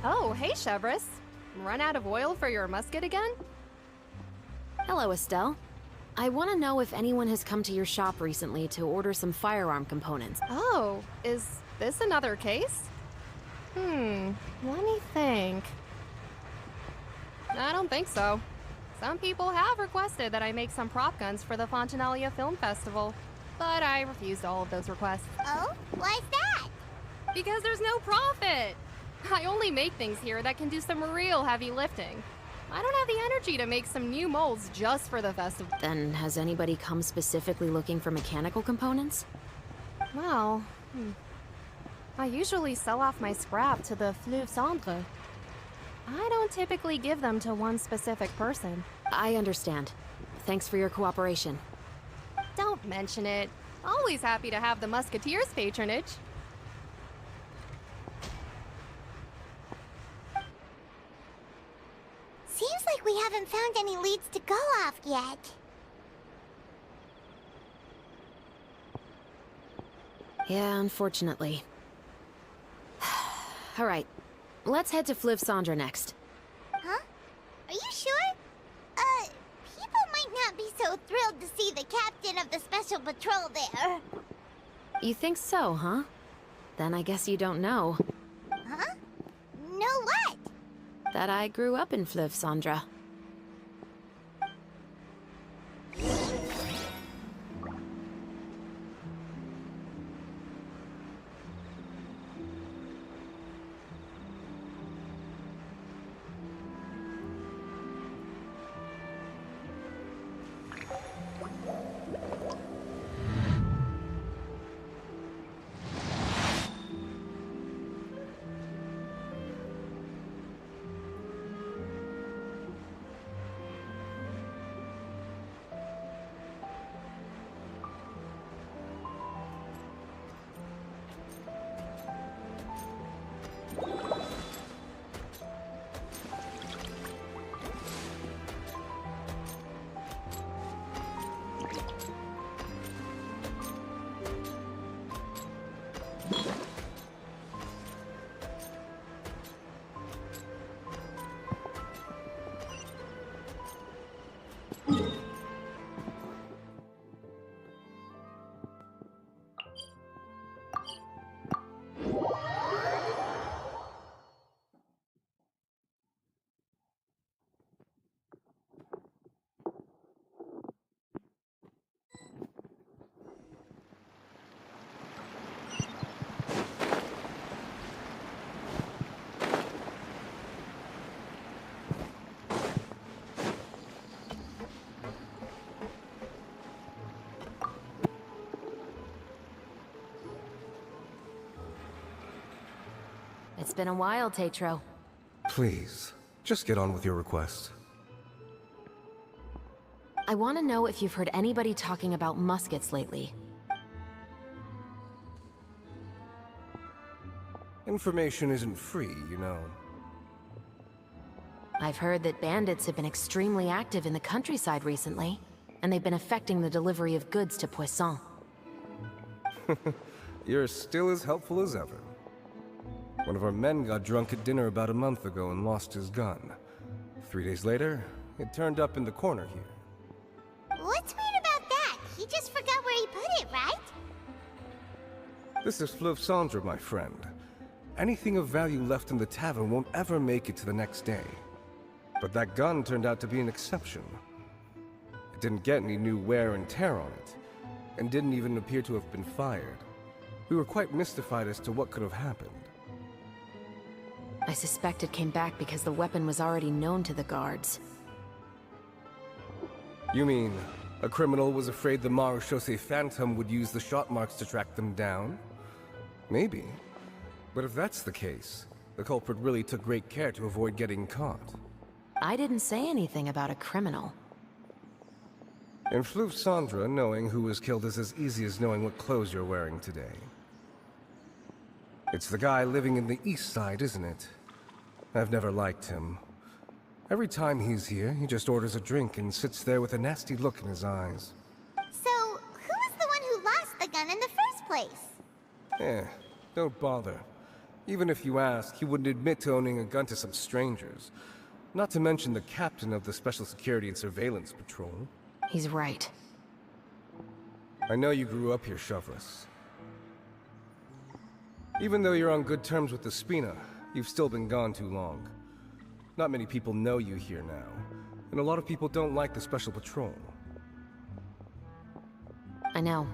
Oh, hey, Chevris. Run out of oil for your musket again? Hello, Estelle. I want to know if anyone has come to your shop recently to order some firearm components. Oh, is this another case? Let me think. I don't think so. Some people have requested that I make some prop guns for the Fontanalia Film Festival, but I refused all of those requests. Oh? Why's that? Because there's no profit! I only make things here that can do some real heavy lifting. I don't have the energy to make some new molds just for the festival. Then has anybody come specifically looking for mechanical components? Well, I usually sell off my scrap to the Fleuve Cendre. I don't typically give them to one specific person. I understand. Thanks for your cooperation. Don't mention it. Always happy to have the Musketeers' patronage. Seems like we haven't found any leads to go off yet. Yeah, unfortunately. All right, let's head to Fleuve Cendre next. Huh? Are you sure? People might not be so thrilled to see the captain of the Special Patrol there. You think so, huh? Then I guess you don't know. Huh? Know what? That I grew up in Fleuve Cendre. It's been a while, Tetro. Please, just get on with your request. I want to know if you've heard anybody talking about muskets lately. Information isn't free, you know. I've heard that bandits have been extremely active in the countryside recently, and they've been affecting the delivery of goods to Poisson. You're still as helpful as ever. One of our men got drunk at dinner about a month ago and lost his gun. 3 days later, it turned up in the corner here. What's weird about that? He just forgot where he put it, right? This is Fleuve Cendre, my friend. Anything of value left in the tavern won't ever make it to the next day. But that gun turned out to be an exception. It didn't get any new wear and tear on it, and didn't even appear to have been fired. We were quite mystified as to what could have happened. I suspect it came back because the weapon was already known to the guards. You mean, a criminal was afraid the Marechaussee Phantom would use the shot marks to track them down? Maybe. But if that's the case, the culprit really took great care to avoid getting caught. I didn't say anything about a criminal. In Fleuve Cendre, knowing who was killed is as easy as knowing what clothes you're wearing today. It's the guy living in the east side, isn't it? I've never liked him. Every time he's here, he just orders a drink and sits there with a nasty look in his eyes. So, who was the one who lost the gun in the first place? Don't bother. Even if you ask, he wouldn't admit to owning a gun to some strangers. Not to mention the captain of the Special Security and Surveillance Patrol. He's right. I know you grew up here, Chevres. Even though you're on good terms with the Spina, you've still been gone too long. Not many people know you here now, and a lot of people don't like the Special Patrol. I know.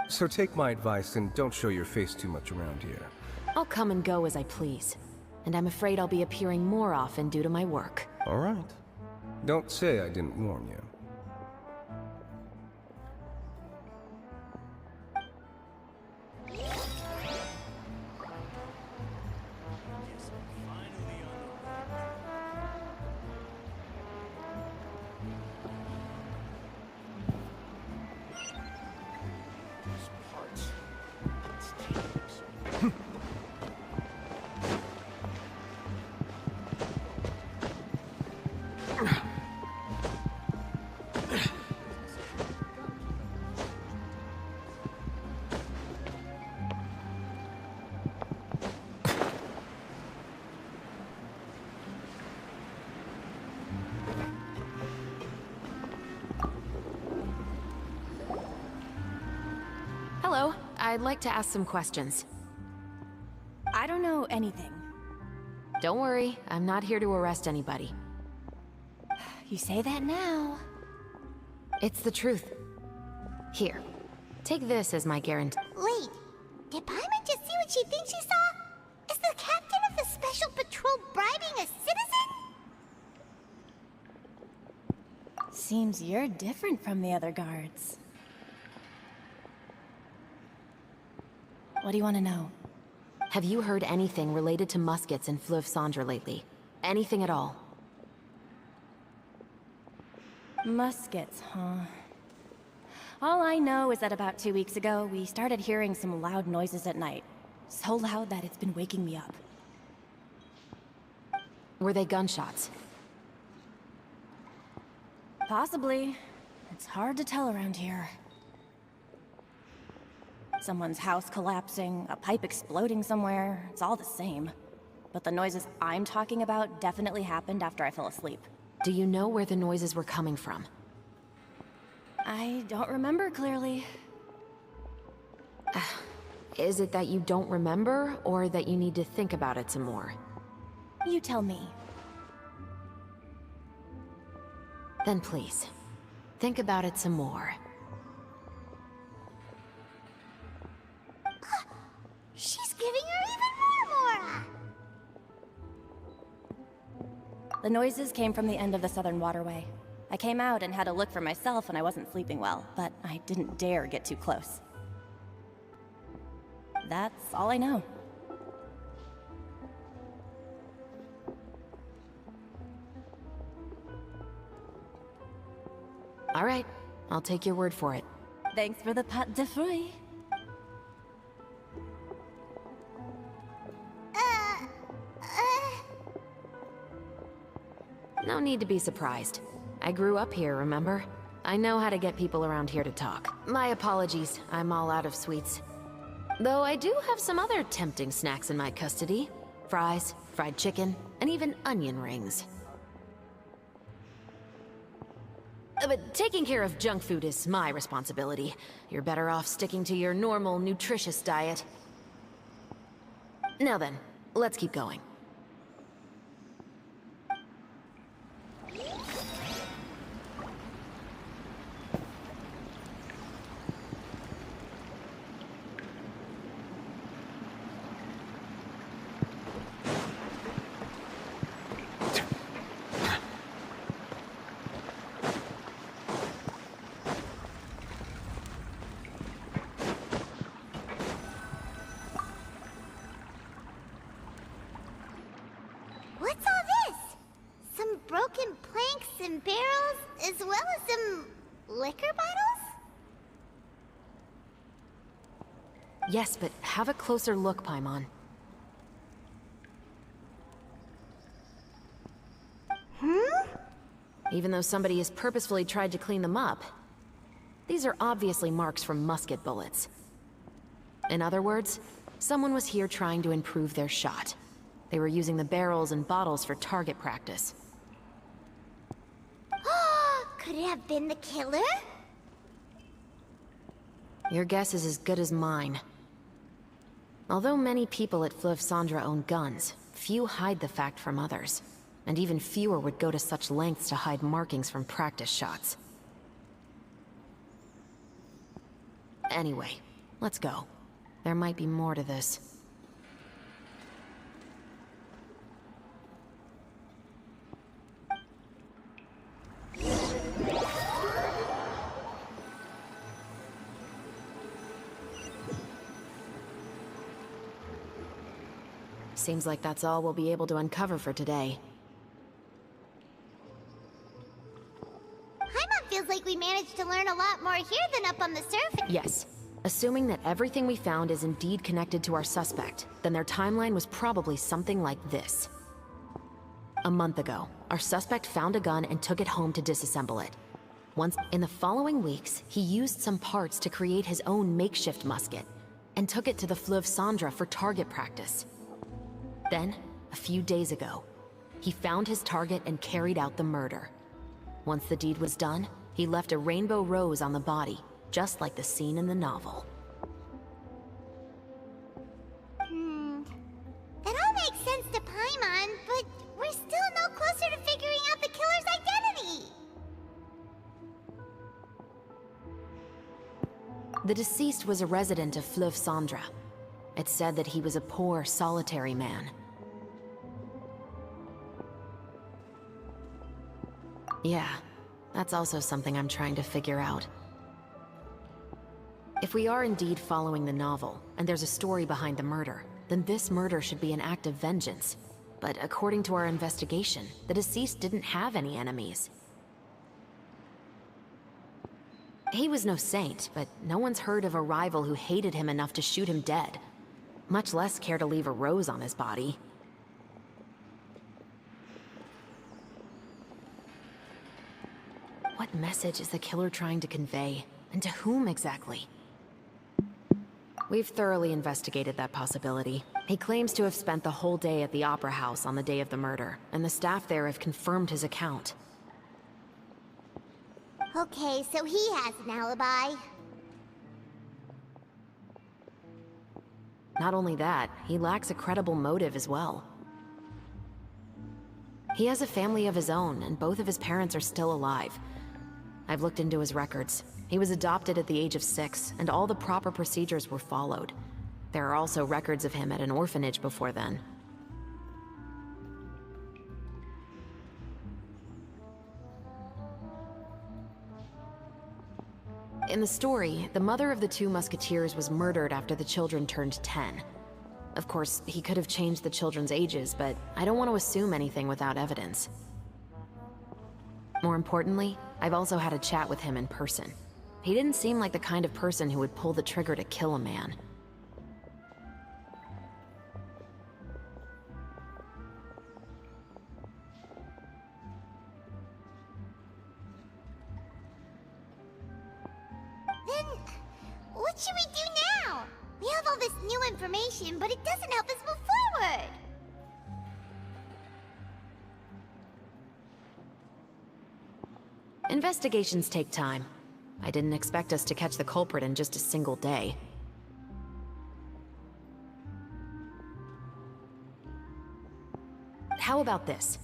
So take my advice and don't show your face too much around here. I'll come and go as I please. And I'm afraid I'll be appearing more often due to my work. All right. Don't say I didn't warn you. Hello. I'd like to ask some questions. I don't know anything. Don't worry, I'm not here to arrest anybody. You say that now. It's the truth. Here, take this as my guarantee. Wait, did Paimon just see what she thinks she saw? Is the captain of the Special Patrol bribing a citizen? Seems you're different from the other guards. What do you want to know? Have you heard anything related to muskets in Fleuve Cendre lately? Anything at all? Muskets, huh? All I know is that about 2 weeks ago, we started hearing some loud noises at night. So loud that it's been waking me up. Were they gunshots? Possibly. It's hard to tell around here. Someone's house collapsing, a pipe exploding somewhere, it's all the same. But the noises I'm talking about definitely happened after I fell asleep. Do you know where the noises were coming from? I don't remember clearly. Is it that you don't remember, or that you need to think about it some more? You tell me. Then please, think about it some more. She's giving her even more Mora! The noises came from the end of the Southern Waterway. I came out and had a look for myself when I wasn't sleeping well, but I didn't dare get too close. That's all I know. All right, I'll take your word for it. Thanks for the pâte de fruits. No need to be surprised. I grew up here, remember? I know how to get people around here to talk. My apologies, I'm all out of sweets. Though I do have some other tempting snacks in my custody. Fries, fried chicken, and even onion rings. But taking care of junk food is my responsibility. You're better off sticking to your normal, nutritious diet. Now then, let's keep going. What's all this? Some broken planks and barrels, as well as some liquor bottles? Yes, but have a closer look, Paimon. Even though somebody has purposefully tried to clean them up, these are obviously marks from musket bullets. In other words, someone was here trying to improve their shot. They were using the barrels and bottles for target practice. Could it have been the killer? Your guess is as good as mine. Although many people at Fleuve Cendres own guns, few hide the fact from others. And even fewer would go to such lengths to hide markings from practice shots. Anyway, let's go. There might be more to this. Seems like that's all we'll be able to uncover for today. Paimon feels like we managed to learn a lot more here than up on the surface. Yes. Assuming that everything we found is indeed connected to our suspect, then their timeline was probably something like this. A month ago, our suspect found a gun and took it home to disassemble it. Once in the following weeks, he used some parts to create his own makeshift musket, and took it to the Fleuve Cendres for target practice. Then, a few days ago, he found his target and carried out the murder. Once the deed was done, he left a rainbow rose on the body, just like the scene in the novel. That all makes sense to Paimon, but we're still no closer to figuring out the killer's identity. The deceased was a resident of Fleuve Cendres. It's said that he was a poor, solitary man. Yeah, that's also something I'm trying to figure out. If we are indeed following the novel, and there's a story behind the murder, then this murder should be an act of vengeance. But according to our investigation, the deceased didn't have any enemies. He was no saint, but no one's heard of a rival who hated him enough to shoot him dead. Much less care to leave a rose on his body. What message is the killer trying to convey? And to whom exactly? We've thoroughly investigated that possibility. He claims to have spent the whole day at the Opera House on the day of the murder, and the staff there have confirmed his account. Okay, so he has an alibi. Not only that, he lacks a credible motive as well. He has a family of his own, and both of his parents are still alive. I've looked into his records. He was adopted at the age of 6, and all the proper procedures were followed. There are also records of him at an orphanage before then. In the story, the mother of the 2 musketeers was murdered after the children turned 10. Of course, he could have changed the children's ages, but I don't want to assume anything without evidence. More importantly, I've also had a chat with him in person. He didn't seem like the kind of person who would pull the trigger to kill a man. Then, what should we do now? We have all this information, but it doesn't help us move forward. Investigations take time. I didn't expect us to catch the culprit in just a single day. How about this?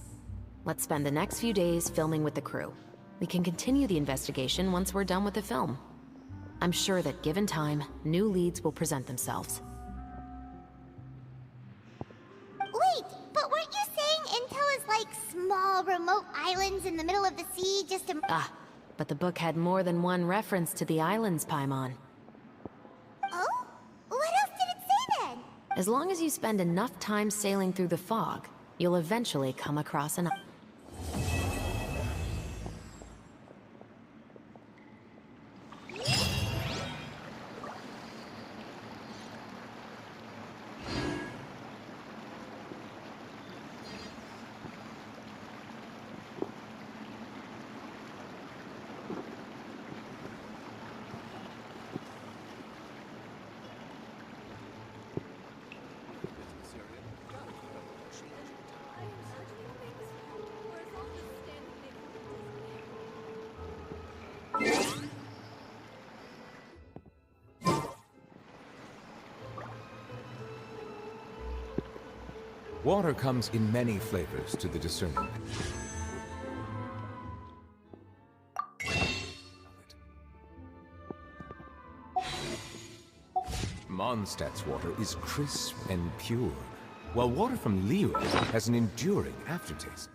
Let's spend the next few days filming with the crew. We can continue the investigation once we're done with the film. I'm sure that given time, new leads will present themselves. Wait, but weren't you saying Intel is like small, remote islands in the middle of the sea just to... Ah, but the book had more than one reference to the islands, Paimon. Oh? What else did it say then? As long as you spend enough time sailing through the fog, you'll eventually come across an... Water comes in many flavors to the discerning. Mondstadt's water is crisp and pure, while water from Liyue has an enduring aftertaste.